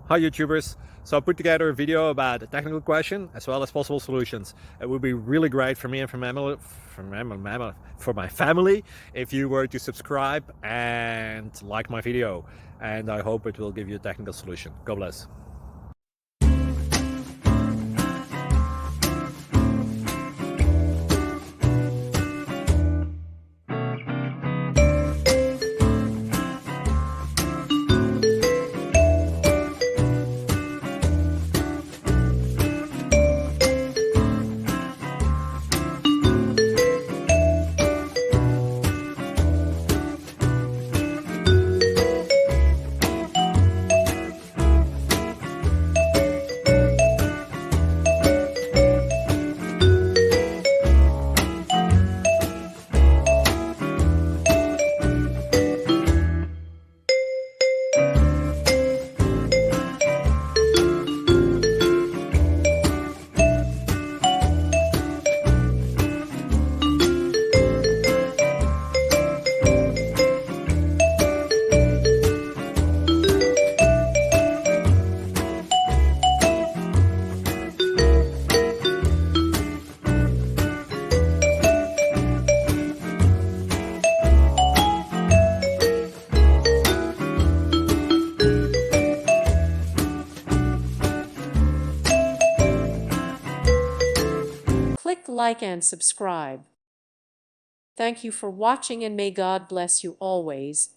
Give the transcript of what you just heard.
Hi YouTubers! So I put together a video about a technical question as well as possible solutions. It would be really great for me and for my family if you were to subscribe and like my video, and I hope it will give you a technical solution. God bless. Click like and subscribe. Thank you for watching, and may God bless you always.